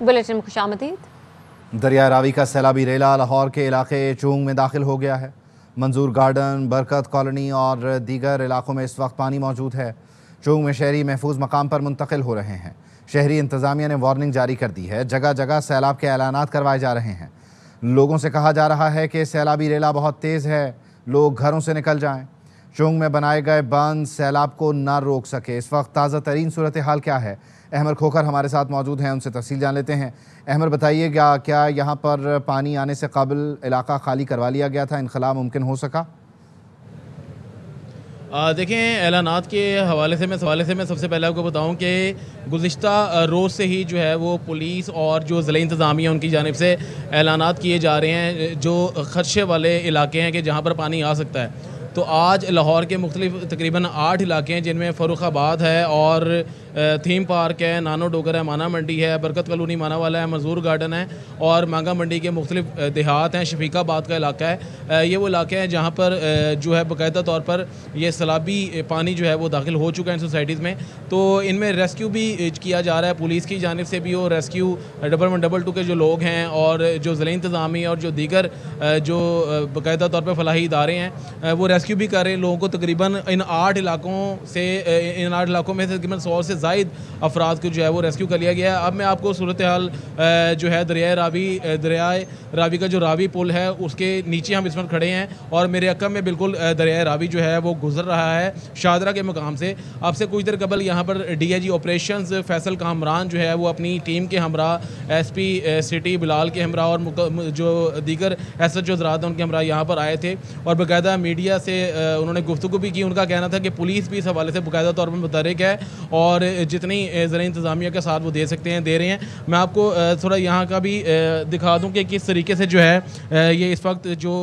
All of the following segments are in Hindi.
बुलेटिन में खुशामदीद। दरिया रावी का सैलाबी रेला लाहौर के इलाके चूंग में दाखिल हो गया है। मंजूर गार्डन, बरकत कॉलोनी और दीगर इलाकों में इस वक्त पानी मौजूद है। चूंग में शहरी महफूज मकाम पर मुंतकिल हो रहे हैं। शहरी इंतजामिया ने वार्निंग जारी कर दी है। जगह जगह सैलाब के ऐलानात करवाए जा रहे हैं। लोगों से कहा जा रहा है कि सैलाबी रेला बहुत तेज़ है, लोग घरों से निकल जाएं। चूंग में बनाए गए बांध सैलाब को न रोक सके। इस वक्त ताज़ा तरीन सूरत हाल क्या है, अहमद खोखर हमारे साथ मौजूद हैं, उनसे तफसील जान लेते हैं। अहमद, बताइएगा, क्या यहाँ पर पानी आने से कबल इलाका खाली करवा लिया गया था, इनखला मुमकिन हो सका? देखें, ऐलानात के हवाले से मैं सबसे पहले आपको बताऊं कि गुज़िश्ता रोज़ से ही जो है वो पुलिस और जो ज़िला इंतज़ामिया उनकी जानिब से ऐलानात किए जा रहे हैं जो खदशे वाले इलाके हैं कि जहाँ पर पानी आ सकता है। तो आज लाहौर के मुख्तलिफ तकरीबन 8 इलाके हैं जिनमें फ़र्रुखाबाद है और थीम पार्क है, नानो डोगर है, माना मंडी है, बरकत कॉलोनी माना वाला है, मजदूर गार्डन है और मांगा मंडी के मुख्तलिफ देहात हैं। शफीकाबाद का इलाका है। ये वो इलाके हैं जहाँ पर जो है बाकायदा तौर पर ये सैलाबी पानी जो है वो दाखिल हो चुका है इन सोसाइटीज़ में। तो इनमें रेस्क्यू भी किया जा रहा है, पुलिस की जानिब से भी और रेस्क्यू 112 के जो लोग हैं और जो ज़िला इंतज़ामी और जो दीगर जो बाकायदा तौर पर फलाही इदारे हैं वो रेस्क्यू भी कर रहे हैं लोगों को। तकरीबन इन 8 इलाकों में से तकरीबन 100 से ज़ायद अफराद को जो है वो रेस्क्यू कर लिया गया है। अब मैं आपको सूरत हाल जो है दरिया रावी का जो रावी पुल है उसके नीचे हम इस वक्त खड़े हैं और मेरे अकब में बिल्कुल दरिया रावी जो है वो गुजर रहा है शादरा के मकाम से। आपसे कुछ देर कबल यहाँ पर DIG ऑपरेशंस फैसल कामरान जो है वो अपनी टीम के हमरा SP सिटी बिलाल के हमरा और जो दीगर SHO हज़रात उनके हमरा यहाँ पर आए थे और बाकायदा मीडिया से उन्होंने गुफ्तगू भी की। उनका कहना था कि पुलिस भी इस हवाले से बाकायदा तौर पर मुतहरिक है और जितनी ज़िला इंतज़ामिया के साथ वो दे सकते हैं दे रहे हैं। मैं आपको थोड़ा यहाँ का भी दिखा दूँ कि किस तरीके से जो है ये इस वक्त जो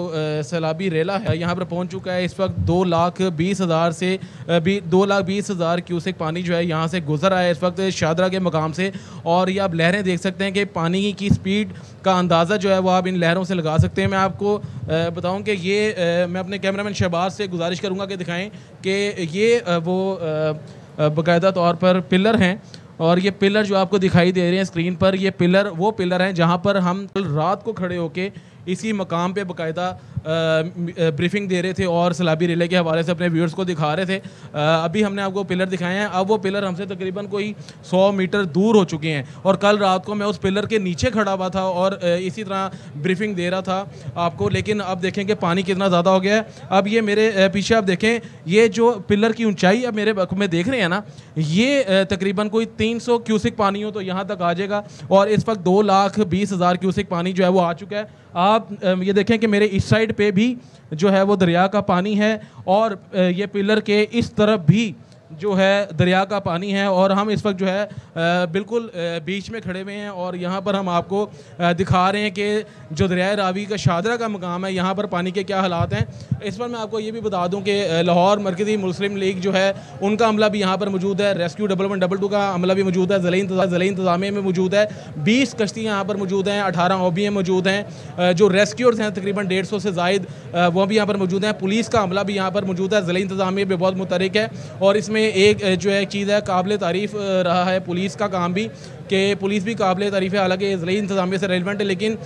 सैलाबी रेला है यहाँ पर पहुँच चुका है। इस वक्त 2,20,000 से 2,20,000 क्यूसेक पानी जो है यहाँ से गुजर रहा है इस वक्त शादरा के मकाम से। और ये आप लहरें देख सकते हैं कि पानी की स्पीड का अंदाज़ा जो है वो आप इन लहरों से लगा सकते हैं। मैं आपको बताऊँ कि ये मैं अपने कैमरामैन शहबाज से गुजारिश करूँगा कि दिखाएँ कि ये वो बाकायदा तौर पर पिलर हैं और ये पिलर जो आपको दिखाई दे रहे हैं स्क्रीन पर, ये पिलर वो पिलर हैं जहाँ पर हम कल रात को खड़े होके इसी मकाम पे बाकायदा ब्रीफिंग दे रहे थे और सैलाबी रेले के हवाले से अपने व्यूअर्स को दिखा रहे थे। अभी हमने आपको पिलर दिखाए हैं। अब वो पिलर हमसे तकरीबन कोई 100 मीटर दूर हो चुके हैं और कल रात को मैं उस पिलर के नीचे खड़ा हुआ था और इसी तरह ब्रीफिंग दे रहा था आपको। लेकिन अब देखें कि पानी कितना ज़्यादा हो गया है। अब ये मेरे पीछे आप देखें, ये जो पिलर की ऊंचाई अब मेरे में देख रहे हैं ना, ये तकरीबन कोई 300 क्यूसिक पानी हो तो यहाँ तक आ जाएगा और इस वक्त 2,20,000 क्यूसिक पानी जो है वो आ चुका है। आप ये देखें कि मेरे इस साइड पे भी जो है वो दरिया का पानी है और ये पिलर के इस तरफ भी जो है दरिया का पानी है और हम इस वक्त जो है बिल्कुल बीच में खड़े हुए हैं और यहाँ पर हम आपको दिखा रहे हैं कि जो दरिया रावी का शादरा का मकाम है यहाँ पर पानी के क्या हालात हैं। इस पर मैं आपको ये भी बता दूं कि लाहौर मरकज़ी मुस्लिम लीग जो है उनका अमला भी यहाँ पर मौजूद है, रेस्क्यू 112 का अमला भी मौजूद है, ज़िला इंतज़ामिया में मौजूद है, 20 कश्तियाँ यहाँ पर मौजूद हैं, 18 OBM मौजूद हैं, जो रेस्क्यूअर्स हैं तकरीबन 150 से ज़ायद वो भी यहाँ पर मौजूद हैं, पुलिस का अमला भी यहाँ पर मौजूद है, ज़िला इंतज़ामिया भी बहुत मुतहरिक है। और इसमें एक जो है चीज़ है, काबिल तारीफ़ रहा है पुलिस का काम भी कि पुलिस भी काबिल तारीफ़ है, हालांकि ज़िला इंतज़ामिया से रेलिवेंट है लेकिन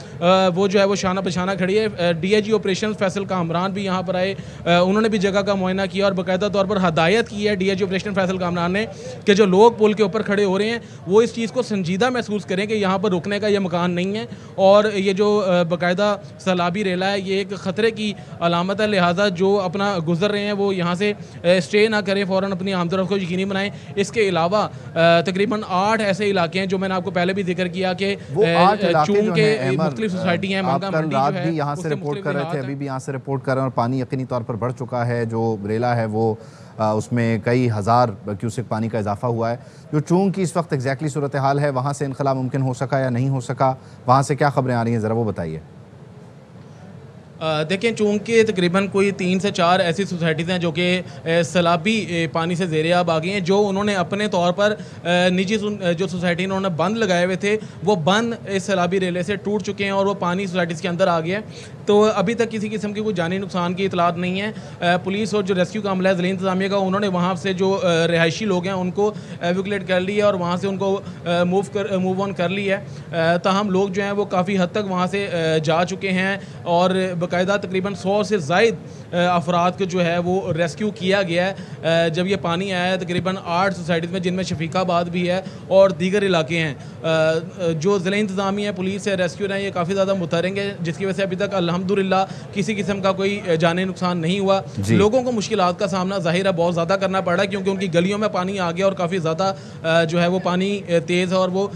वो जो है वो शाना बशाना खड़ी है। DIG ऑपरेशन फैसल कामरान भी यहाँ पर आए, उन्होंने भी जगह का मुआयना किया और बाकायदा तौर पर हदायत की है DIG ऑपरेशन फैसल कामरान ने कि जो लोग पुल के ऊपर खड़े हो रहे हैं वो इस चीज़ को संजीदा महसूस करें कि यहाँ पर रुकने का ये मकान नहीं है और ये जो बाकायदा सैलाबी रेला है ये एक ख़तरे की अलामत है, लिहाजा जो अपना गुजर रहे हैं वो यहाँ से स्टे ना करें, फ़ौरन अपनी आमदरफ को यकीनी बनाएं। इसके अलावा तकरीबन 8 ऐसे इलाके हैं जो मैंने आपको पहले भी जिक्र किया कि चूंग के मुख्तलिफ सोसाइटी हैं। आप कल रात भी यहाँ से रिपोर्ट कर रहे थे, अभी भी यहाँ से रिपोर्ट कर रहे हैं और पानी यकीनी तौर पर बढ़ चुका है। जो रेला है वो उसमें कई हज़ार क्यूसेक पानी का इजाफा हुआ है। जो चूंग की इस वक्त एग्जैक्टली सूरत हाल है, वहाँ से इनखला मुमकिन हो सका या नहीं हो सका, वहाँ से क्या खबरें आ रही हैं, ज़रा वो बताइए। देखें, चूँकि तकरीबन कोई 3 से 4 ऐसी सोसाइटीज़ हैं जो कि सैलाबी पानी से ज़ेर-ए-आब आ गई हैं, जो उन्होंने अपने तौर पर निजी जो सोसाइटी उन्होंने बंद लगाए हुए थे, वो बंद इस सैलाबी रेले से टूट चुके हैं और वो पानी सोसाइटीज़ के अंदर आ गया है। तो अभी तक किसी किस्म की कोई जानी नुकसान की इतलात नहीं है। पुलिस और जो रेस्क्यू का अमला है ज़िला इंतज़ामिया का, उन्होंने वहाँ से जो रिहायशी लोग हैं उनको एवैक्यूएट कर लिया और वहाँ से उनको मूव ऑन कर लिया है। ताहम लोग जो हैं वो काफ़ी हद तक वहाँ से जा चुके हैं और बाकायदा तकरीबन 100 से ज़ायद अफराद को जो है वो रेस्क्यू किया गया है। जब ये पानी आया है तकरीबन 8 सोसाइटीज़ में, जिनमें शफीकाबाद भी है और दीगर इलाके हैं। जो ज़िला इंतज़ामिया है, पुलिस है, रेस्क्यू है, ये काफ़ी ज़्यादा मुतहरिक है, जिसकी वजह से अभी तक अल्हम्दुलिल्लाह किसी किस्म का कोई जानी नुकसान नहीं हुआ। लोगों को मुश्किलात का सामना ज़ाहिर है बहुत ज़्यादा करना पड़ा, क्योंकि उनकी गलियों में पानी आ गया और काफ़ी ज़्यादा जो है वो पानी तेज़ है और वो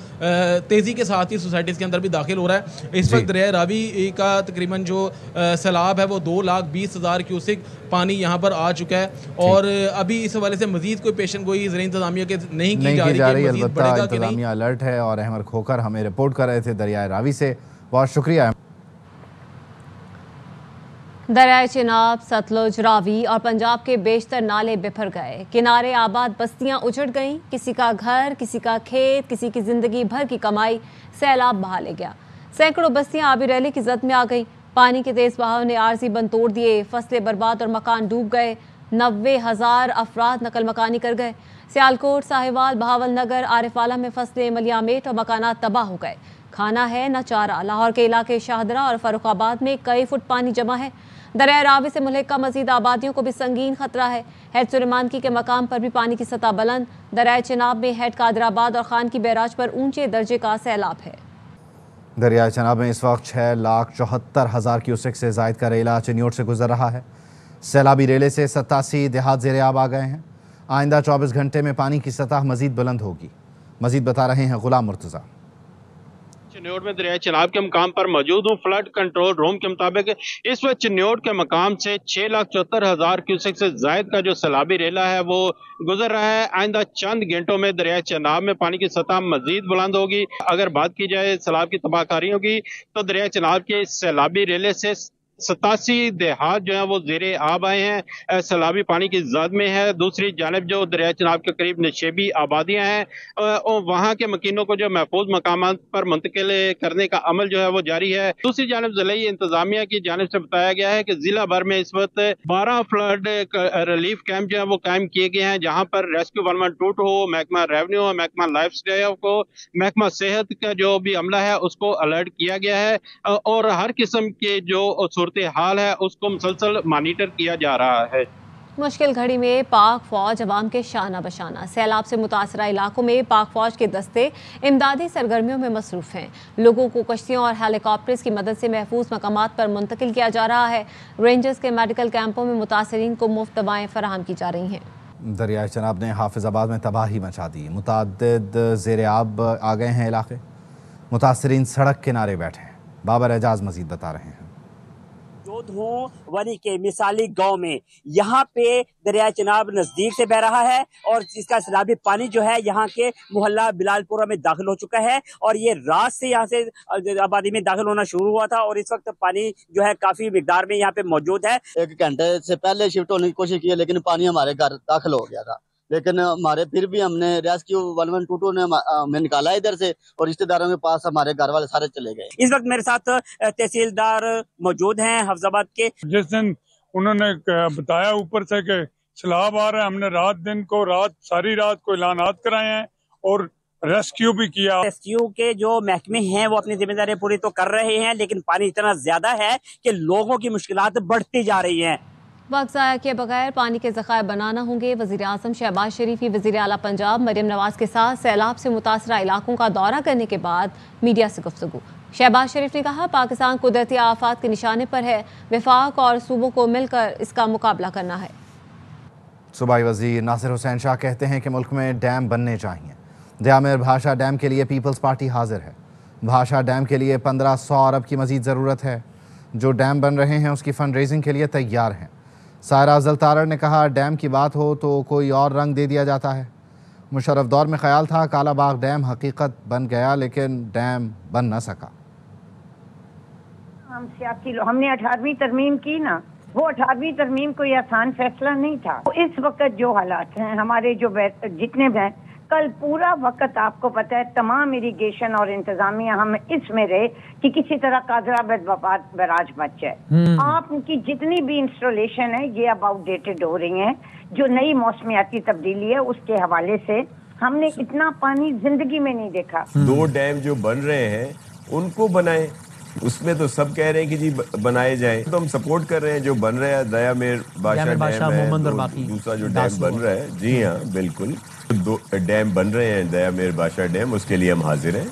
तेज़ी के साथ ही सोसाइटीज़ के अंदर भी दाखिल हो रहा है। इस वक्त दरिया रावी का तकरीबन जो सैलाब है वो 2,20,000 क्यूसिक पानी यहाँ पर आ चुका है और अभी इस हवाले से मजीद कोई पेशन गोई ज़िला इंतज़ामिया के नहीं की जा रही। अलबत्ता इंतज़ामिया अलर्ट है और अहमद खोकर हमें रिपोर्ट कर रहे थे दरिया रावी से। बहुत शुक्रिया। दरियाए चिनाब, सतलुज, रावी और पंजाब के बेशतर नाले बिफर गए। किनारे आबाद बस्तियां उजड़ गईं। किसी का घर, किसी का खेत, किसी की जिंदगी भर की कमाई सैलाब बहा ले गया। सैकड़ों बस्तियां आबी रैली की जद में आ गईं। पानी के तेज बहाव ने आरजी बंद तोड़ दिए। फसलें बर्बाद और मकान डूब गए। 90,000 अफराद नकल मकानी कर गए। सियालकोट, साहिवाल, बहावल नगर, आरिफवाला में फसलें, मलियामेट और मकानात तबाह हो गए। खाना है न चारा। लाहौर के इलाके शाहदरा और फर्रुखाबाद में कई फुट पानी जमा है। दरिया रावी से मुल्हिका मजीद आबादियों को भी संगीन खतरा है। हेड सुलेमानकी के मकाम पर भी पानी की सतह बुलंद। दरिया चिनाब में हेड कादराबाद और खान की बैराज पर ऊंचे दर्जे का सैलाब है। दरिया चिनाब में इस वक्त 6,74,000 क्यूसेक से जायद का रेला चिन्योट से गुजर रहा है। सैलाबी रेले से 87 देहात ज़ेर-ए-आब आ गए हैं। आइंदा 24 घंटे में पानी की सतह मजीद बुलंद होगी। मजीद बता रहे हैं गुलाम मुर्तज़ा। चिन्योट में दरिया चिनाब के मकाम पर मौजूद हूँ। फ्लड कंट्रोल रूम के मुताबिक इस वक्त चिन्योट के मकाम से 6,74,000 क्यूसेक से जायद का जो सैलाबी रेला है वो गुजर रहा है। आइंदा चंद घंटों में दरिया चिनाब में पानी की सतह मजीद बुलंद होगी। अगर बात की जाए सैलाब की तबाहकारियों की, तो दरिया चिनाब के सैलाबी रेले से 87 देहात जो है वो ज़ेरे आब आए हैं। सैलाबी पानी की जद में है। दूसरी जानब जो दरिया चिनाब के करीब नशेबी आबादियां हैं और वहाँ के मकीनों को जो महफूज मकाम पर मुंतकिल करने का अमल जो है वो जारी है। दूसरी जानब ज़िला इंतजामिया की जानब से बताया गया है कि जिला भर में इस वक्त 12 फ्लड रिलीफ कैंप जो है वो कायम किए गए हैं, जहाँ पर रेस्क्यू 112 हो, महकमा रेवेन्यू हो, महकमा लाइफ स्टाइल को, महकमा सेहत का जो भी अमला है उसको अलर्ट किया गया है और हर किस्म के जो हाल है उसको मुसलसल मॉनिटर किया जा रहा है। मुश्किल घड़ी में पाक फौज अवाम के शाना बशाना। सैलाब से मुतासरा इलाकों में पाक फौज के दस्ते इमदादी सरगर्मियों में मसरूफ हैं। लोगों को कश्तियों और हेलीकॉप्टर्स की मदद से महफूज मकामात पर मुंतकिल किया जा रहा है। रेंजर्स के मेडिकल कैंपों में मुतासरीन को मुफ्त दवाएं फराहम की जा रही हैं। दरिया चिनाब ने हाफिजाबाद में तबाही मचा दी। मुतअद्दिद ज़ेर-ए-आब आ गए हैं इलाके। मुतासरीन सड़क किनारे बैठे हैं। बाबर एजाज मजीद बता रहे हैं। हूँ वनी के मिसाली गांव में, यहाँ पे दरिया चिनाब नजदीक से बह रहा है और इसका सैलाबी पानी जो है यहाँ के मोहल्ला बिलालपुरा में दाखिल हो चुका है और ये रात से यहाँ से आबादी में दाखिल होना शुरू हुआ था और इस वक्त पानी जो है काफी मिकदार में यहाँ पे मौजूद है। 1 घंटे से पहले शिफ्ट होने की कोशिश की है, लेकिन पानी हमारे घर दाखिल हो गया था, लेकिन हमारे फिर भी हमने रेस्क्यू 112 ने हमें निकाला इधर से और रिश्तेदारों के पास हमारे घर वाले सारे चले गए। इस वक्त मेरे साथ तहसीलदार मौजूद हैं हाफिजाबाद के। जिस दिन उन्होंने बताया ऊपर से कि सैलाब आ रहा है, हमने सारी रात को ऐलानात कराए हैं और रेस्क्यू भी किया। रेस्क्यू के जो महकमे हैं वो अपनी जिम्मेदारी पूरी तो कर रहे हैं, लेकिन पानी इतना ज्यादा है कि लोगों की मुश्किलात बढ़ती जा रही हैं। वक्त ज़ाया किए बगैर पानी के ज़खायर बनाना होंगे। वज़ीर आज़म शहबाज शरीफ की वज़ीर आला पंजाब मरियम नवाज के साथ सैलाब से मुतासरा इलाकों का दौरा करने के बाद मीडिया से गुफ्तगू। शहबाज शरीफ ने कहा, पाकिस्तान कुदरती आफात के निशाने पर है। वफाक और सूबों को मिलकर इसका मुकाबला करना है। सूबाई वज़ीर नासिर हुसैन शाह कहते हैं कि मुल्क में डैम बनने चाहिए। दयामिर भाषा डैम के लिए पीपल्स पार्टी हाजिर है। भाषा डैम के लिए 1500 अरब की मजीद ज़रूरत है। जो डैम बन रहे हैं उसकी फंड रेजिंग के लिए तैयार हैं। सायरा अफजल तारड़ ने कहा, डैम की बात हो तो कोई और रंग दे दिया जाता है। मुशर्रफ दौर में ख्याल था कालाबाग डैम हकीकत बन गया, लेकिन डैम बन न सका। हमने 18वीं तरमीम की ना, वो 18वीं तरमीम कोई आसान फैसला नहीं था। तो इस वक्त जो हालात हैं हमारे जो जितने हैं, कल पूरा वक्त आपको पता है तमाम इरिगेशन और इंतजामिया हम इसमें रहे कि किसी तरह कादराबाद बराज बच जाए। आपकी जितनी भी इंस्टॉलेशन है ये अब आउटडेटेड हो रही हैं। जो नई मौसमियाती तब्दीली है उसके हवाले से हमने इतना पानी जिंदगी में नहीं देखा। 2 डैम जो बन रहे हैं उनको बनाए, उसमें तो सब कह रहे हैं कि जी बनाए जाएं, तो हम सपोर्ट कर रहे हैं जो बन रहा है। दया मेर बादशाह डैम है, दूसरा जो डैम बन रहा है, जी हाँ बिल्कुल 2 डैम बन रहे हैं दया मेर बादशाह डैम, उसके लिए हम हाजिर हैं।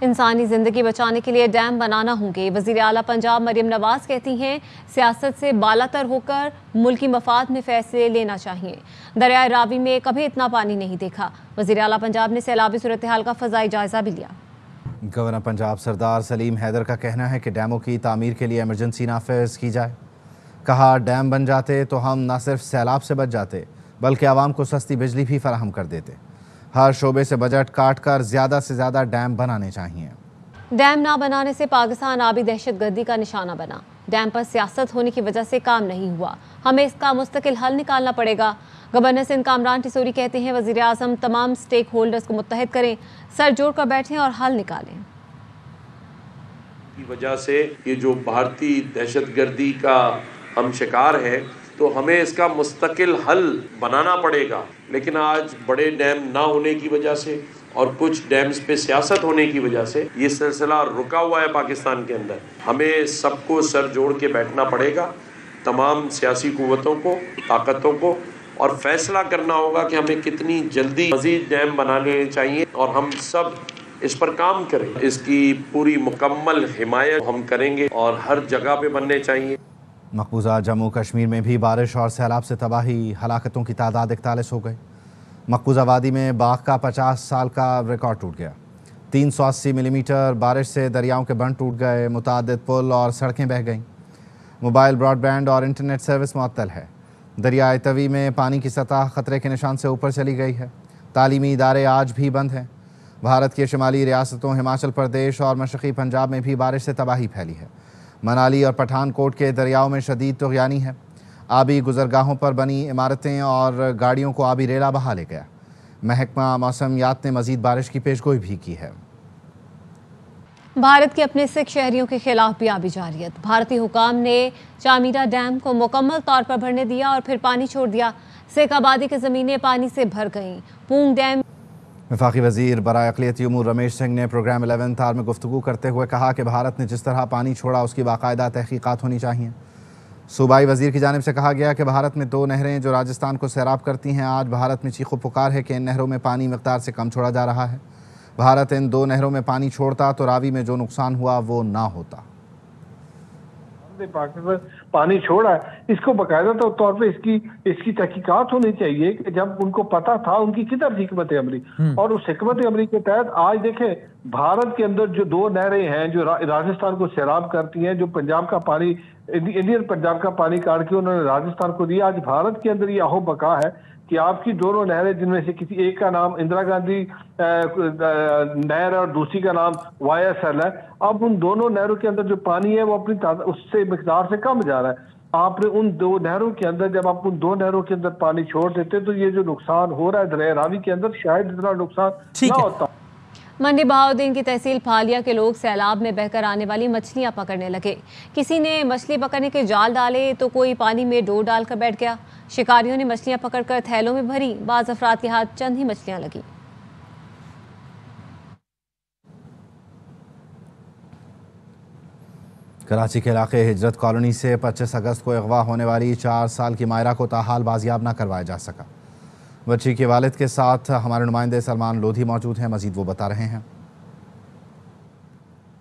इंसानी ज़िंदगी बचाने के लिए डैम बनाना होंगे। वज़ीर आला पंजाब मरियम नवाज कहती हैं सियासत से बालातर होकर मुल्की मफाद में फैसले लेना चाहिए। दरियाए रावी में कभी इतना पानी नहीं देखा। वज़ीर आला पंजाब ने सैलाबी सूरत हाल का फ़ज़ाई जायज़ा भी लिया। गवर्नर पंजाब सरदार सलीम हैदर का कहना है कि डैमों की तामीर के लिए एमरजेंसी नाफिज की जाए। कहा डैम बन जाते तो हम न सिर्फ सैलाब से बच जाते बल्कि आवाम को सस्ती बिजली भी फराहम कर देते। हर शोबे से बजट काट कर ज़्यादा से ज़्यादा डैम बनाने चाहिए। डैम ना बनाने से पाकिस्तान आबी दहशतगर्दी का निशाना बना। डैम पर सियासत होने की वजह से काम नहीं हुआ, हमें इसका मुस्तकिल हल निकालना पड़ेगा। गवर्नर सिंध कामरान टिसोरी कहते हैं वज़ीर आज़म तमाम स्टेक होल्डर्स को मुत्तहिद करें, सर जोड़ कर बैठें और हल निकालें। की वजह से ये जो भारतीय दहशतगर्दी का हम शिकार है तो हमें इसका मुस्तकिल हल बनाना पड़ेगा। लेकिन आज बड़े डैम ना होने की वजह से और कुछ डैम्स पे सियासत होने की वजह से ये सिलसिला रुका हुआ है पाकिस्तान के अंदर। हमें सबको सर जोड़ के बैठना पड़ेगा, तमाम सियासी कुव्वतों को, ताकतों को, और फैसला करना होगा कि हमें कितनी जल्दी मज़ीद डैम बनाने चाहिए और हम सब इस पर काम करें। इसकी पूरी मुकम्मल हिमायत हम करेंगे और हर जगह पे बनने चाहिए। मकबूजा जम्मू कश्मीर में भी बारिश और सैलाब से तबाही, हलाकतों की तादाद 41 हो गई। मकबूजा वादी में बाघ का 50 साल का रिकॉर्ड टूट गया। 380 मिलीमीटर बारिश से दरियाओं के बंद टूट गए, मुतादिद पुल और सड़कें बह गईं। मोबाइल ब्रॉडबैंड और इंटरनेट सर्विस मुअत्तल है। दरियाए तवी में पानी की सतह खतरे के निशान से ऊपर चली गई है। तालीमी इदारे आज भी बंद हैं। भारत के शुमाली रियासतों हिमाचल प्रदेश और मशरक़ी पंजाब में भी बारिश से तबाही फैली है। मनाली और पठानकोट के दरियाओं में शदीद तुग़यानी है। आबी गुज़रगाहों पर बनी इमारतें और गाड़ियों को आबी रेला बहा ले गया। महकमा मौसमियात ने मज़ीद बारिश की पेशगोई भी की है। भारत के अपने सिख शहरियों के खिलाफ भी आबी जारियत। भारतीय हुकाम ने चामीरा डैम को मुकम्मल तौर पर भरने दिया और फिर पानी छोड़ दिया। सिख आबादी की ज़मीनें पानी से भर गईं। पूंग डैम वफाकी वज़ीर बराए अक़लियती उमूर रमेश सिंह ने प्रोग्राम 11th आवर में गुफ्तगू करते हुए कहा कि भारत ने जिस तरह पानी छोड़ा उसकी बाकायदा तहक़ीक़ात होनी चाहिए। सूबाई वज़ीर की जानिब से कहा गया कि भारत में 2 नहरें जो राजस्थान को सैराब करती हैं, आज भारत में चीखो पुकार है कि इन नहरों में पानी मिक़दार से कम छोड़ा जा रहा है। भारत इन 2 नहरों में पानी छोड़ता तो रावी में जो नुकसान हुआ वो ना होता। पाकिस्तान पानी छोड़ा है, इसको बाकायदा तौर पे इसकी तहकीकात होनी चाहिए कि जब उनको पता था उनकी किधर हिकमत अमली, और उस हिकमत अमली के तहत आज देखें भारत के अंदर जो 2 नहरें हैं जो राजस्थान को सैराब करती हैं, जो पंजाब का पानी इंडियन पंजाब का पानी काट के उन्होंने राजस्थान को दिया। आज भारत के अंदर ये अहो बका है कि आपकी दोनों नहरें, जिनमें से किसी एक का नाम इंदिरा गांधी नहर है और दूसरी का नाम YSL है, अब उन दोनों नहरों के अंदर जो पानी है वो अपनी उससे मिकदार से कम जा रहा है। आपने उन 2 नहरों के अंदर, जब आप उन 2 नहरों के अंदर पानी छोड़ देते तो ये जो नुकसान हो रहा है दरिया रावी के अंदर, शायद इतना नुकसान ना होता। मंडी बहाउद्दीन की तहसील फालिया के लोग सैलाब में बहकर आने वाली मछलियां पकड़ने लगे। किसी ने मछली पकड़ने के जाल डाले तो कोई पानी में डोर डालकर बैठ गया। शिकारियों ने मछलियां पकड़कर थैलों में भरी। बाज़ अफराद के हाथ चंद ही मछलियां लगी। कराची के इलाके हिजरत कॉलोनी से 25 अगस्त को अगवा होने वाली 4 साल की मायरा को ताहाल बाजियाब न करवाया जा सका। बच्ची के वालिद के साथ हमारे नुमाइंदे सलमान लोधी मौजूद हैं, मजीद वो बता रहे हैं।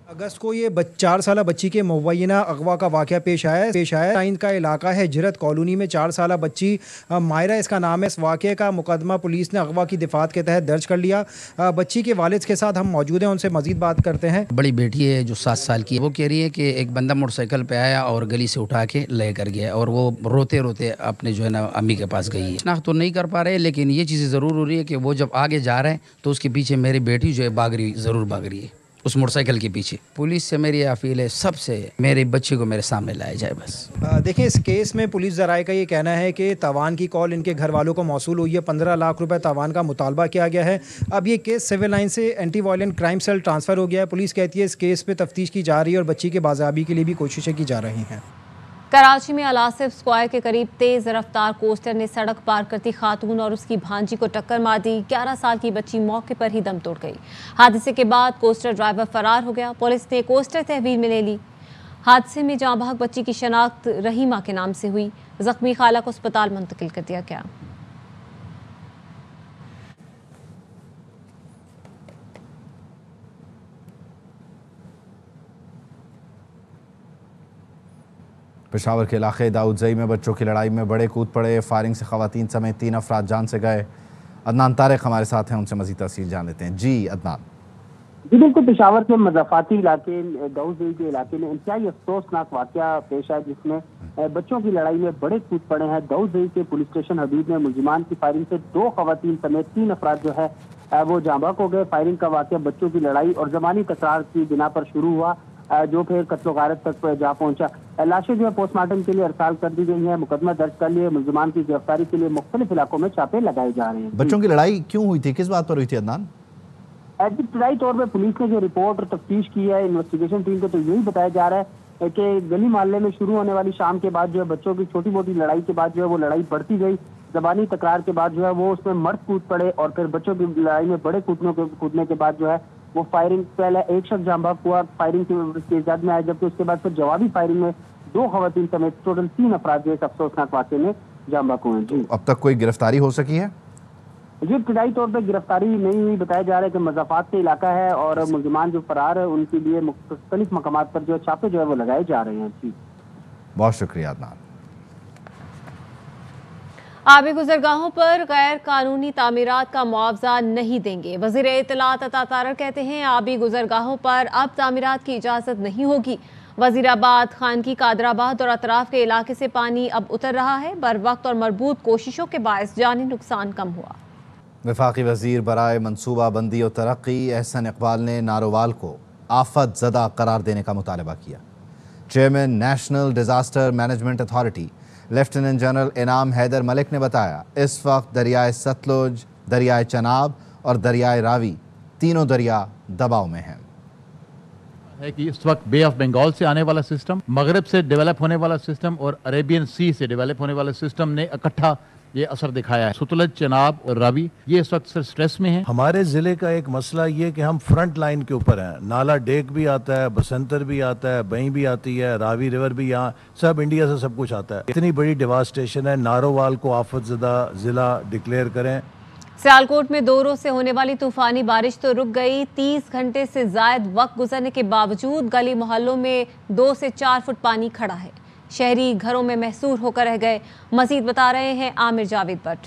अगस्त को ये 4 साला बच्ची के मुबैना अगवा का वाक़या पेश आया। टाइन का इलाका है हिजरत कॉलोनी में 4 साला बच्ची मायरा इसका नाम है। इस वाक़े का मुकदमा पुलिस ने अगवा की दिफात के तहत दर्ज कर लिया। बच्ची के वालिद के साथ हम मौजूद हैं, उनसे मजीद बात करते हैं। बड़ी बेटी है जो 7 साल की है, वो कह रही है कि एक बंदा मोटरसाइकिल पे आया और गली से उठा के ले कर गया और वो रोते रोते अपने जो है ना अम्मी के पास गई है। शनाख्त तो नहीं कर पा रहे, लेकिन ये चीज़ें ज़रूर हो रही है कि वो जब आगे जा रहे हैं तो उसके पीछे मेरी बेटी जो है ज़रूर भाग रही है। उस मोटरसाइकिल के पीछे। पुलिस से मेरी अपील है, सबसे मेरे बच्चे को मेरे सामने लाया जाए बस। देखें, इस केस में पुलिस ज़राए का ये कहना है कि तावान की कॉल इनके घर वालों को मौसूल हुई है, 15 लाख रुपए तावान का मुतालबा किया गया है। अब ये केस सिविल लाइन से anti violent crime cell transfer हो गया है। पुलिस कहती है इस केस पे तफ्तीश की जा रही है और बच्ची के बाज़ाबी के लिए भी कोशिशें की जा रही हैं। कराची में अलासिफ स्क्वायर के करीब तेज रफ्तार कोस्टर ने सड़क पार करती खातून और उसकी भांजी को टक्कर मार दी। 11 साल की बच्ची मौके पर ही दम तोड़ गई। हादसे के बाद कोस्टर ड्राइवर फरार हो गया। पुलिस ने कोस्टर तहवील में ले ली। हादसे में जाँ बहक बच्ची की शनाख्त रहीमा के नाम से हुई। जख्मी खाला को अस्पताल मुंतकिल कर दिया गया। पेशावर के इलाके दाऊदज़ई में बच्चों की लड़ाई में बड़े कूद पड़े। फायरिंग से खवातीन समेत 3 अफराद जान से गए। अदनान तारिक हमारे साथ हैं, उनसे मज़ीद तफसील जान लेते हैं। जी अदनान। जी बिल्कुल, पेशावर के मज़ाफ़ाती इलाके दाऊदज़ई के इलाके में इंतहाई अफसोसनाक वाक़या पेश है जिसमें बच्चों की लड़ाई में बड़े कूद पड़े हैं। दाऊदज़ई के पुलिस स्टेशन हबीब में मुलजिमान की फायरिंग से 2 खवातीन समेत 3 अफराद जो है वो जाँ बहक हो गए। फायरिंग का वाक़या बच्चों की लड़ाई और ज़बानी तकरार की बिना पर शुरू हुआ जो फिर कत्ल गारत तक जा पहुंचा। लाशें जो है पोस्टमार्टम के लिए अरसाल कर दी गई है। मुकदमा दर्ज कर लिए मुलजिमान की गिरफ्तारी के लिए मुख्तलिफ इलाकों में छापे लगाए जा रहे हैं। बच्चों की लड़ाई क्यों हुई थी, किस बात पर हुई थी अदनान? इब्तदाई तौर पर पुलिस ने जो रिपोर्ट और तफ्तीश की है इन्वेस्टिगेशन टीम को, तो यही बताया जा रहा है कि गली मोहल्ले में शुरू होने वाली शाम के बाद जो है बच्चों की छोटी मोटी लड़ाई के बाद जो है वो लड़ाई बढ़ती गई। ज़बानी तकरार के बाद जो है वो उसमें मर्द कूद पड़े और फिर बच्चों की लड़ाई में बड़े कूदने के बाद जो है वो फायरिंग, पहले एक शख्स जाँ बहक हुआ फायरिंग की इजाद में आया, जबकि उसके बाद फिर जवाबी फायरिंग में 2 खवातीन समेत टोटल 3 अफराद जो इस अफसोसनाक वाक़े में जाँ बहक हुए हैं। जी, अब तक कोई गिरफ्तारी हो सकी है? जी इब्तदाई तौर पर गिरफ्तारी नहीं हुई। बताया जा रहा है कि मज़ाफ़ात से इलाका है और मुलजिमान जो फरार है उनके लिए मुख्तलिफ मकामात पर जो छापे जो है वो लगाए जा रहे हैं। जी, बहुत शुक्रिया अदनान। आबी गुजरगाहों पर गैर कानूनी तामीरात का मुआवजा नहीं देंगे। वज़ीर इत्तलात अता तारर कहते हैं आबी गुजरगाहों पर अब तामीरात की इजाज़त नहीं होगी। वज़ीराबाद, खानकी, कादराबाद और अतराफ के इलाके से पानी अब उतर रहा है। बर वक्त और मरबूत कोशिशों के बायस जानी नुकसान कम हुआ। वफाकी वज़ीर बराए मनसूबा बंदी और तरक्की एहसन इकबाल ने नारोवाल को आफत ज़दा करार देने का मुतालबा किया। Chairman national disaster management authority lieutenant general इनाम हैदर मलिक ने बताया इस वक्त दरियाए सतलुज, दरियाए चनाब और दरियाए रावी तीनों दरिया दबाव में हैं। है कि इस वक्त बे ऑफ बंगाल से आने वाला सिस्टम, मगरब से डेवलप होने वाला सिस्टम और अरेबियन सी से डेवलप होने वाला सिस्टम ने इकट्ठा ये असर दिखाया है। सतलुज, चनाब और रावी ये इस वक्त स्ट्रेस में है। हमारे जिले का एक मसला ये कि हम फ्रंट लाइन के ऊपर हैं। नाला डेक भी आता है, बसंतर भी आता है, बई भी आती है, रावी रिवर भी, यहाँ सब इंडिया से सब कुछ आता है। इतनी बड़ी डिवास्टेशन है, नारोवाल को आफतज़दा जिला डिक्लेयर करें। सियालकोट में 2 रोज से होने वाली तूफानी बारिश तो रुक गई। 30 घंटे से जायद वक्त गुजरने के बावजूद गली मोहल्लों में 2 से 4 फुट पानी खड़ा है। शहरी घरों में महसूर होकर रह गए। मजीद बता रहे हैं आमिर जावेद भट्ट।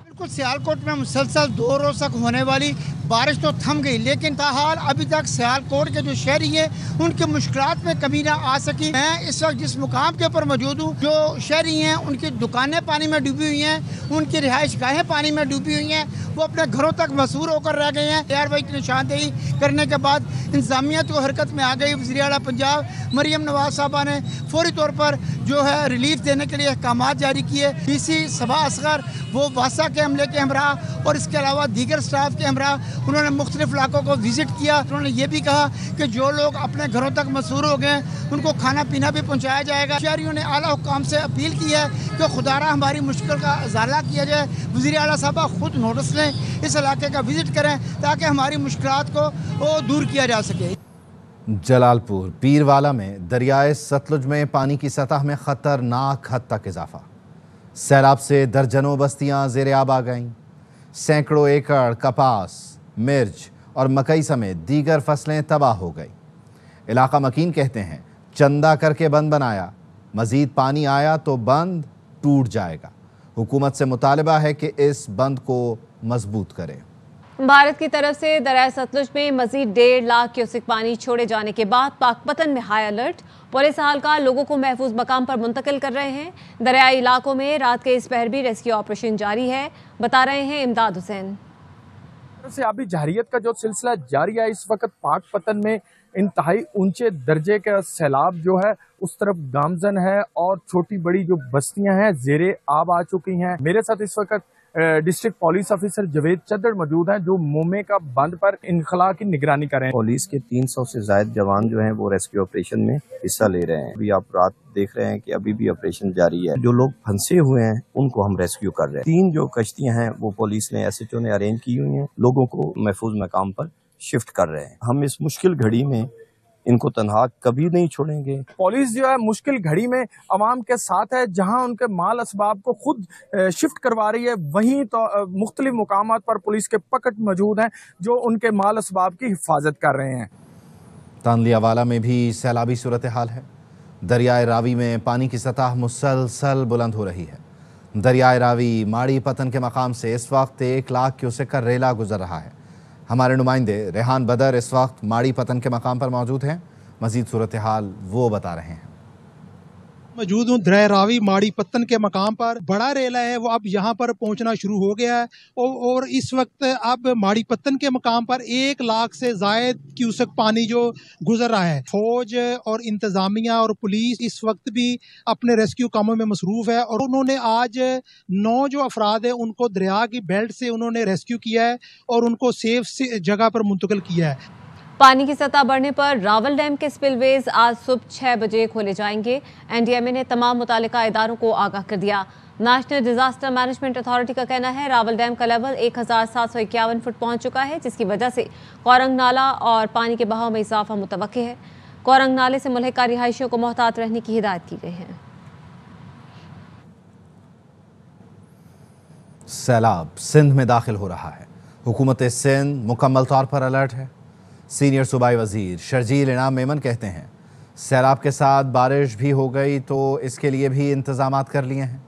बिल्कुल, सियालकोट में मुसलसल 2 रोज तक होने वाली बारिश तो थम गई, लेकिन ताहाल अभी तक सियालकोट के जो शहरी हैं उनके मुश्किलात में कमी ना आ सकी। मैं इस वक्त जिस मुकाम के ऊपर मौजूद हूँ, जो शहरी हैं उनकी दुकानें पानी में डूबी हुई हैं, उनकी रिहाइश गाहें पानी में डूबी हुई हैं, वो अपने घरों तक मसूर होकर रह गए हैं। एयरवाई की निशानदेही करने के बाद इंतजामिया तो हरकत में आ गई। वज़ीर आला पंजाब मरियम नवाज साहबा ने फौरी तौर पर जो है रिलीफ देने के लिए अहकाम जारी किए। DC सबा असगर वो वासा के हमले के हमरा और इसके अलावा दीगर स्टाफ के हमरा उन्होंने मुख्तलिफ इलाकों को विजिट किया। उन्होंने ये भी कहा कि जो लोग अपने घरों तक मसूर हो गए उनको खाना पीना भी पहुँचाया जाएगा। शहरियों ने आला हुकाम से अपील की है कि खुदारा हमारी मुश्किल का इजाला किया जाए। वज़ीर आला साहबा खुद नोटिस लें, इस इलाके का विजिट करें ताकि हमारी मुश्किलात को दूर किया जा सके। जलालपुर पीरवाला में दरियाए सतलुज में पानी की सतह में खतरनाक हद तक इजाफा। सैलाब से दर्जनों बस्तियां ज़ेरे आब आ गईं। सैकड़ों एकड़ कपास, मिर्च और मकई समेत दीगर फसलें तबाह हो गई। इलाका मकीन कहते हैं चंदा करके बंद बनाया, मजीद पानी आया तो बंद टूट जाएगा। हुकूमत से मुतालबा है कि इस बंद को मजबूत करें। भारत की तरफ से दरियाए सतलुज में मजीद 1.5 लाख क्यूसेक पानी छोड़े जाने के बाद पाकपतन में हाई अलर्ट। पुलिस हालकार लोगों को महफूज मकाम पर मुंतकिल कर रहे हैं। दरियाई इलाकों में रात के इस पहर भी रेस्क्यू ऑपरेशन जारी है। बता रहे हैं इमदाद हुसैन। सियाबी जारियत का जो सिलसिला जारी है, इस वक्त पाकपतन में इंतहाई ऊंचे दर्जे का सैलाब जो है उस तरफ गामजन है और छोटी बड़ी जो बस्तियां हैं ज़ेरे आब आ चुकी हैं। मेरे साथ इस वक्त डिस्ट्रिक्ट पुलिस ऑफिसर जवेद चद्दड़ मौजूद हैं जो मोमे का बंद पर इनखला की निगरानी कर रहे हैं। पुलिस के 300 से ज्यादा जवान जो हैं वो रेस्क्यू ऑपरेशन में हिस्सा ले रहे हैं। अभी आप रात देख रहे हैं कि अभी भी ऑपरेशन जारी है। जो लोग फंसे हुए हैं उनको हम रेस्क्यू कर रहे हैं। 3 जो कश्तियां हैं वो पुलिस ने SHO ने अरेंज की हुई हैं, लोगों को महफूज मकाम पर शिफ्ट कर रहे हैं। हम इस मुश्किल घड़ी में इनको तनहा कभी नहीं छोड़ेंगे। पुलिस जो है मुश्किल घड़ी में अवाम के साथ है, जहां उनके माल असबाब को खुद शिफ्ट करवा रही है, वहीं तो मुख्तलिफ मुकामात पर पुलिस के पकड़ मौजूद हैं जो उनके माल असबाब की हिफाजत कर रहे हैं। तांदियावाला में भी सैलाबी सूरत हाल है। दरियाए रावी में पानी की सतह मुसलसल बुलंद हो रही है। दरियाए रावी माड़ी पतन के मकाम से इस वक्त 1 लाख क्यूसेक का रेला गुजर रहा है। हमारे नुमाइंदे रेहान बदर इस वक्त माड़ी पतन के मकाम पर मौजूद हैं। मजीद सूरत हाल वो बता रहे हैं। मौजूद हूँ दरिया रावी माड़ी पत्तन के मकाम पर। बड़ा रेला है वो अब यहाँ पर पहुँचना शुरू हो गया है और इस वक्त अब माड़ी पत्तन के मकाम पर 1 लाख से जायद क्यूसेक पानी जो गुजर रहा है। फौज और इंतजामिया और पुलिस इस वक्त भी अपने रेस्क्यू कामों में मसरूफ है और उन्होंने आज 9 जो अफराद है उनको दरिया की बेल्ट से उन्होंने रेस्क्यू किया है और उनको सेफ जगह पर मुंतकिल किया है। पानी की सतह बढ़ने पर रावल डैम के स्पिलवेज आज सुबह 6 बजे खोले जाएंगे। NDMA ने तमाम मुतालिका इदारों को आगाह कर दिया। नेशनल डिजास्टर मैनेजमेंट अथॉरिटी का कहना है रावल डैम का लेवल 1751 फुट पहुंच चुका है, जिसकी वजह से कोरंग नाला और पानी के बहाव में इजाफा मुतवक्की है। कोरंग नाले से मुल्हिका रिहायशियों को मोहतात रहने की हिदायत की गई है। सैलाब सिंध में दाखिल हो रहा है। हुकूमत सिंध मुकम्मल तौर पर अलर्ट है। सीनियर सूबाई वजीर शर्जील इनाम मेमन कहते हैं सैलाब के साथ बारिश भी हो गई तो इसके लिए भी इंतजामात कर लिए हैं।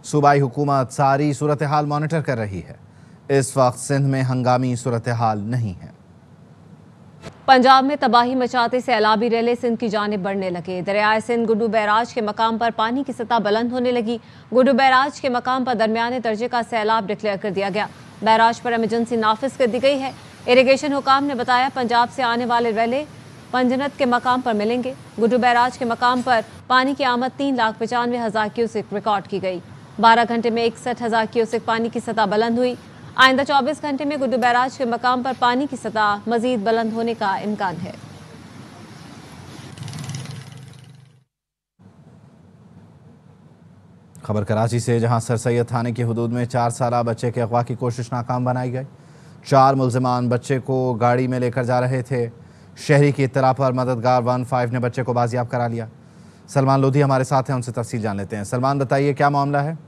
सूबाई हुकूमत सारी सूरत हाल मॉनिटर कर रही है। इस वक्त सिंध में हंगामी सूरत हाल नहीं है। पंजाब में तबाही मचाते सैलाबी रेले सिंध की जानिब बढ़ने लगे। दरियाए सिंध गुड्डू बैराज के मकाम पर पानी की सतह बुलंद होने लगी। गुड्डू बैराज के मकाम पर दरमियाने दर्जे का सैलाब डिक्लेयर कर दिया गया। बैराज पर इमरजेंसी नाफिज कर दी गई है। इरिगेशन हुकाम ने बताया पंजाब से आने वाले रेले पंजनत के मकाम पर मिलेंगे। गुड्डू बैराज के मकाम पर पानी की आमद 3,95,000 क्यूसेक रिकॉर्ड की गई। 12 घंटे में 61,000 क्यूसेक पानी की सतह बुलंद हुई। आइंदा 24 घंटे में गुड्डू बैराज के मकाम पर पानी की सतह मजीद बुलंद होने का इम्कान है। खबर कराची से, जहां सर सैयद थाने की हदूद में 4 साला बच्चे के अगवा की कोशिश नाकाम बनाई गई। 4 मुल्जिमान बच्चे को गाड़ी में लेकर जा रहे थे। शहरी की इत्तला पर मददगार 15 ने बच्चे को बाजियाब करा लिया। सलमान लोधी हमारे साथ हैं, उनसे तफसील जान लेते हैं। सलमान, बताइए क्या मामला है?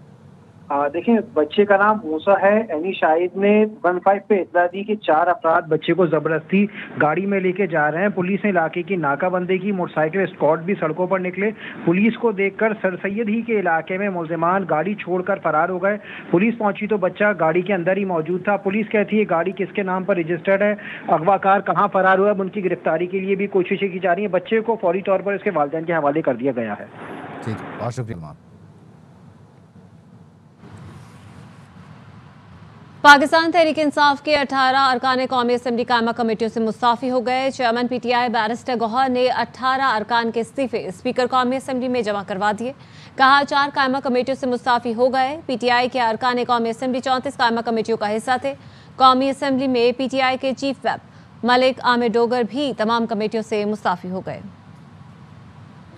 देखिए, बच्चे का नाम मूसा है। एनी शाहिद ने 15 पे इत्तला दी कि 4 अफराद बच्चे को जबरदस्ती गाड़ी में लेके जा रहे हैं। पुलिस ने इलाके की नाकाबंदी की। मोटरसाइकिल स्क्वाड भी सड़कों पर निकले। पुलिस को देखकर सर सैयद ही के इलाके में मुल्जिमान गाड़ी छोड़कर फरार हो गए। पुलिस पहुंची तो बच्चा गाड़ी के अंदर ही मौजूद था। पुलिस कहती है गाड़ी किसके नाम पर रजिस्टर्ड है, अगवाकार कहाँ फरार हुआ है, उनकी गिरफ्तारी के लिए भी कोशिशें की जा रही है। बच्चे को फौरी तौर पर इसके वालिदैन के हवाले कर दिया गया है। ठीक, बहुत शुक्रिया। पाकिस्तान तहरीक इंसाफ के 18 अरकान कौमी असम्बली कायमा कमेटियों से मुस्ताफी हो गए। चेयरमैन PTI बैरिस्टर गौहर ने 18 अरकान के इस्तीफे स्पीकर कौमी असम्बली में जमा करवा दिए। कहा 4 कायमा कमेटियों से मुस्ताफी हो गए। PTI के अरकान कौमी असम्बली 34 कायमा कमेटियों का हिस्सा थे। कौमी असम्बली में PTI के चीफ व्हिप मलिक आमिर डोगर भी तमाम कमेटियों से मुस्ताफी हो गए।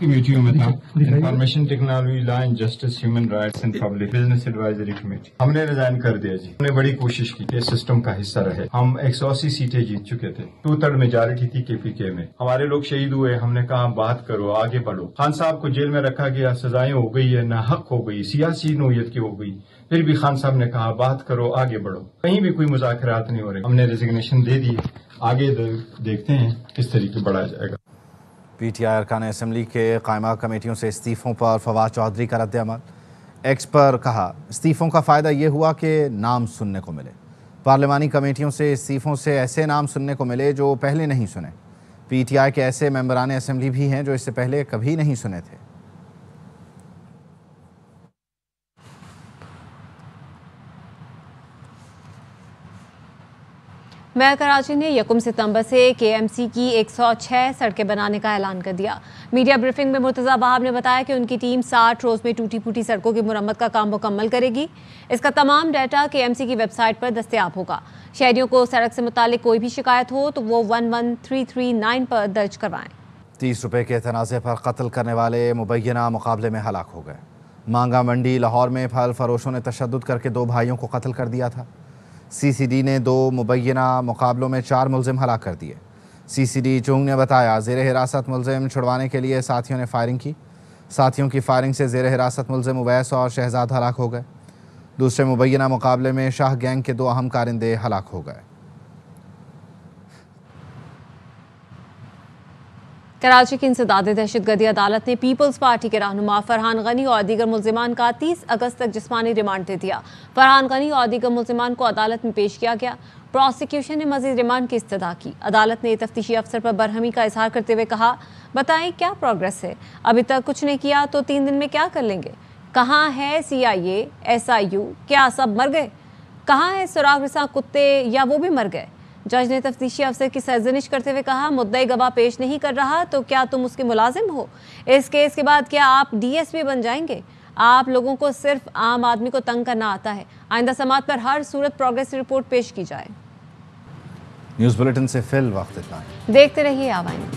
कमेटियों में था information technology, law and justice, human rights and public business advisory committee. हमने रिजाइन कर दिया जी। हमने बड़ी कोशिश की कि सिस्टम का हिस्सा रहे। हम 180 सीटें जीत चुके थे। 2/3 मेजॉरिटी थी KPK में। हमारे लोग शहीद हुए। हमने कहा बात करो, आगे बढ़ो। खान साहब को जेल में रखा गया, सजाएं हो गई है, नाहक हो गई, सियासी नोयत की हो गई। फिर भी खान साहब ने कहा बात करो, आगे बढ़ो। कहीं भी कोई मुज़ाकरात नहीं हो रहे। हमने रेजिग्नेशन दे दी। आगे देखते हैं किस तरीके बढ़ाया जाएगा। PTI अरकान असम्बली के कायमा कमेटियों से इस्तीफ़ों पर फवाद चौधरी का रद्द-ए-अमल। एक्स पर कहा इस्तीफ़ों का फ़ायदा ये हुआ कि नाम सुनने को मिले। पार्लिमानी कमेटियों से इस्तीफ़ों से ऐसे नाम सुनने को मिले जो पहले नहीं सुने। PTI के ऐसे मेंबरान असम्बली भी हैं जो इससे पहले कभी नहीं सुने थे। मेयर कराची ने 1 सितंबर से KMC की 106 सड़कें बनाने का ऐलान कर दिया। मीडिया ब्रीफिंग में मुर्तज़ा वहाब ने बताया कि उनकी टीम 60 रोज़ में टूटी फूटी सड़कों की मुरम्मत का काम मुकम्मल करेगी। इसका तमाम डाटा KMC की वेबसाइट पर दस्तयाब होगा। शहरियों को सड़क से मुतालिक कोई भी शिकायत हो तो वो 11339 पर दर्ज करवाएं। 30 रुपए के तनाज़े पर कत्ल करने वाले मुबैना मुकाबले में हलाक हो गए। मांगा मंडी लाहौर में फल फरोशों ने तशद्दुद करके 2 भाइयों को कत्ल कर दिया था। CCD ने 2 मुबैना मुकाबलों में 4 मुलजिम हलाक कर दिए। CCD चुंग ने बताया ज़ेर हिरासत मुलजिम छुड़वाने के लिए साथियों ने फायरिंग की। साथियों की फायरिंग से ज़ेर हिरासत मुलजिम उवैस और शहजाद हलाक हो गए। दूसरे मुबैना मुकाबले में शाह गैंग के 2 अहम कारिंदे हलाक हो गए। कराची की इंसदाद दहशतगर्दी अदालत ने पीपल्स पार्टी के रहनुमा फरहान गनी और दीगर मुल्जिमान का 30 अगस्त तक जिस्मानी रिमांड दे दिया। फरहान गनी और दीगर मुल्जिमान को अदालत में पेश किया गया। प्रोसिक्यूशन ने मजीद रिमांड की इस्तदा की। अदालत ने तफ्तीशी अफसर पर बरहमी का इजहार करते हुए कहा, बताएं क्या प्रोग्रेस है, अभी तक कुछ नहीं किया तो 3 दिन में क्या कर लेंगे। कहाँ है CIA, SIU, क्या सब मर गए? कहाँ है सुराग रिसा कुत्ते, या वो भी मर गए? जज ने तफ्तीशी अफसर की सरजनिश करते हुए कहा, मुद्दई गवाह पेश नहीं कर रहा तो क्या तुम उसके मुलाजिम हो? इस केस के बाद क्या आप DSP बन जाएंगे? आप लोगों को सिर्फ आम आदमी को तंग करना आता है। आइंदा समात पर हर सूरत प्रोग्रेस रिपोर्ट पेश की जाए। न्यूज़ बुलेटिन से फिल वक्त इतना। देखते रहिए आवाज़।